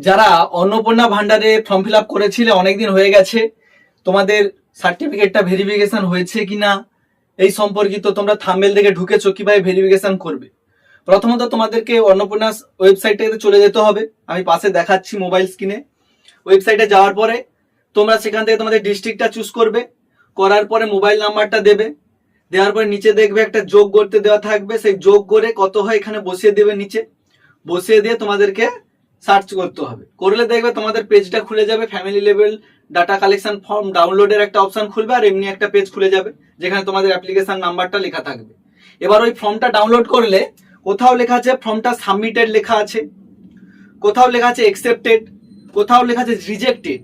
যারা অন্নপূর্ণা ভান্ডারে form fill up করেছিলে, অনেকদিন হয়ে গেছে, তোমাদের সার্টিফিকেটটা ভেরিফিকেশন হয়েছে কিনা এই সম্পর্কিত তোমরা থাম্বনেল থেকে ঢুকেছো, কিভাবে ভেরিফিকেশন করবে। প্রথমত তোমাদেরকে অন্নপূর্ণা ওয়েবসাইটটাতে চলে যেতে হবে। আমি পাশে দেখাচ্ছি মোবাইল স্ক্রিনে। ওয়েবসাইটে যাওয়ার পরে তোমরা সেখান থেকে তোমাদের ডিস্ট্রিক্টটা চুজ করবে। করার পরে মোবাইল নাম্বারটা দেবে। দেওয়ার পরে নিচে দেখবে একটা যোগ করতে দেওয়া থাকবে, সেই যোগ করে কত হয় এখানে বসিয়ে দেবে। নিচে বসিয়ে দিয়ে তোমাদেরকে সার্চ করতে হবে। করলে দেখবে তোমাদের পেজটা খুলে যাবে। Family level data collection form ডাউনলোডের একটা অপশন খুলবে, আর এমনি একটা পেজ খুলে যাবে যেখানে তোমাদের অ্যাপ্লিকেশন নাম্বারটা লেখা থাকবে। এবার ওই ফর্মটা ডাউনলোড করলে কোথাও লেখা আছে ফর্মটা সাবমিটেড লেখা আছে, কোথাও লেখা আছে অ্যাকসেপ্টেড, কোথাও লেখা আছে রিজেক্টেড,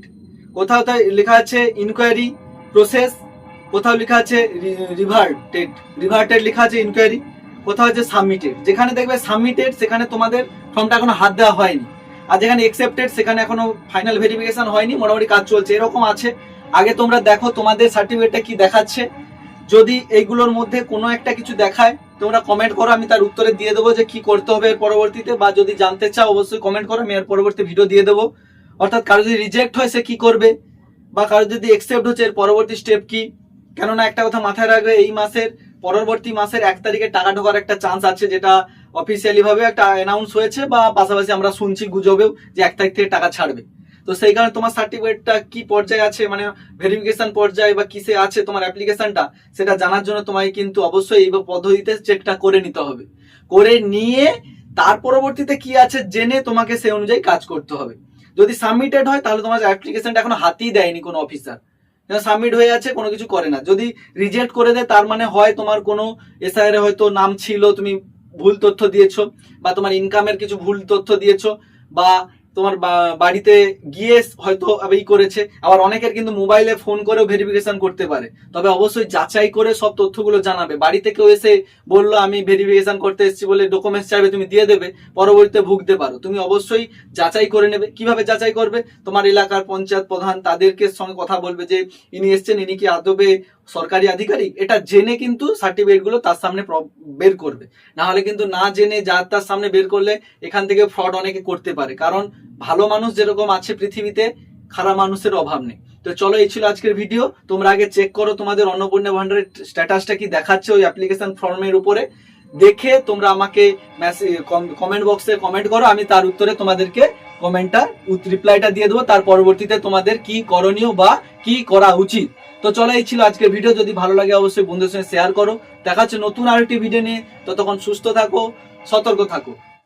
কোথাও লেখা আছে ইনকোয়ারি প্রসেস, কোথাও লেখা আছে রিভার্টেড লেখা আছে ইনকোয়ারি, কোথাও আছে সাবমিটেড। যেখানে দেখবে সাবমিটেড সেখানে তোমাদের ফর্মটা এখনো হাত দেওয়া হয়নি, আর যেখানে অ্যাকসেপ্টেড সেখানে এখনো ফাইনাল ভেরিফিকেশন হয়নি, মোটামুটি কাজ চলছে, এরকম আছে। আগে তোমরা দেখো তোমাদের সার্টিফিকেটটা কি দেখাচ্ছে। যদি এইগুলোর মধ্যে কোনো একটা কিছু দেখায় তোমরা কমেন্ট করো, আমি তার উত্তরে দিয়ে দেবো যে কি করতে হবে এর পরবর্তীতে। বা যদি জানতে চাও অবশ্যই কমেন্ট করো, আমি এর পরবর্তী ভিডিও দিয়ে দেবো। অর্থাৎ কারো যদি রিজেক্ট হয় সে কি করবে, বা কারো যদি অ্যাকসেপ্ট হচ্ছে এর পরবর্তী স্টেপ কি। কেননা একটা কথা মাথায় রাখবে, এই মাসের পরবর্তী মাসের 1 তারিখে টাকা ঢোকার একটা চান্স আছে, যেটা অফিসিয়ালি ভাবে একটা অ্যানাউন্স হয়েছে, বা পাশাপাশি আমরা শুনছি গুজবেও যে 1 তারিখ থেকে টাকা ছাড়বে। তো সেই কারণে তোমার সার্টিফিকেটটা কি পর্যায়ে আছে, মানে ভেরিফিকেশন পর্যায়ে বা কিসে আছে তোমার অ্যাপ্লিকেশনটা, সেটা জানার জন্য তোমাকে কিন্তু অবশ্যই এই পদ্ধতিতে চেকটা করে নিতে হবে। করে নিয়ে তার পরবর্তীতে কি আছে জেনে তোমাকে সেই অনুযায়ী কাজ করতে হবে। যদি সাবমিটেড হয় তাহলে তোমার অ্যাপ্লিকেশনটা এখনো হাতেই দেয়নি কোনো অফিসার, সাবমিট হয়ে আছে, কোনো কিছু করে না। যদি রিজেক্ট করে দেয় তার মানে হয় তোমার কোনো এসআইআর হয়তো নাম ছিল, তুমি ভুল তথ্য দিয়েছো, বা তোমার ইনকামের কিছু ভুল তথ্য দিয়েছো, বা তোমার বাড়িতে গিয়ে হয়তো এই করেছে। আবার অনেকের কিন্তু মোবাইলে ফোন করেও ভেরিফিকেশন করতে পারে, তবে অবশ্যই যাচাই করে সব তথ্যগুলো জানাবে। বাড়িতে কেউ এসে বললো আমি ভেরিফিকেশন করতে এসেছি বলে ডকুমেন্টস চাইবে, তুমি দিয়ে দেবে, পরবর্তীতে ভুগতে পারো। তুমি অবশ্যই যাচাই করে নেবে। কিভাবে যাচাই করবে, তোমার এলাকার পঞ্চায়েত প্রধান তাদেরকে সঙ্গে কথা বলবে যে ইনি এসছেন, ইনি কি আদবে সরকারি আধিকারিক, এটা জেনে কিন্তু সার্টিফিকেট গুলো তার সামনে বের করবে। না হলে কিন্তু না জেনে যার তার সামনে বের করলে এখান থেকে ফ্রড অনেকে করতে পারে। কারণ ভালো মানুষ যেরকম আছে পৃথিবীতে, খারাপ মানুষের অভাব নেই। তো চলো, এই ছিল আজকের ভিডিও। তোমরা আগে চেক করো তোমাদের অন্নপূর্ণা ভান্ডারের স্ট্যাটাসটা কি দেখাচ্ছে ওই অ্যাপ্লিকেশন ফর্মের উপরে। দেখে তোমরা আমাকে কমেন্ট বক্সে কমেন্ট করো, আমি তার উত্তরে তোমাদেরকে কমেন্টটা রিপ্লাইটা দিয়ে দেবো। তার পরবর্তীতে তোমাদের কি করণীয় বা কি করা উচিত। তো চলো, এই ছিল আজকের ভিডিও। যদি ভালো লাগে অবশ্যই বন্ধুদের সঙ্গে শেয়ার করো। দেখা হচ্ছে নতুন আরেকটি ভিডিও নিয়ে। ততক্ষণ সুস্থ থাকো, সতর্ক থাকো।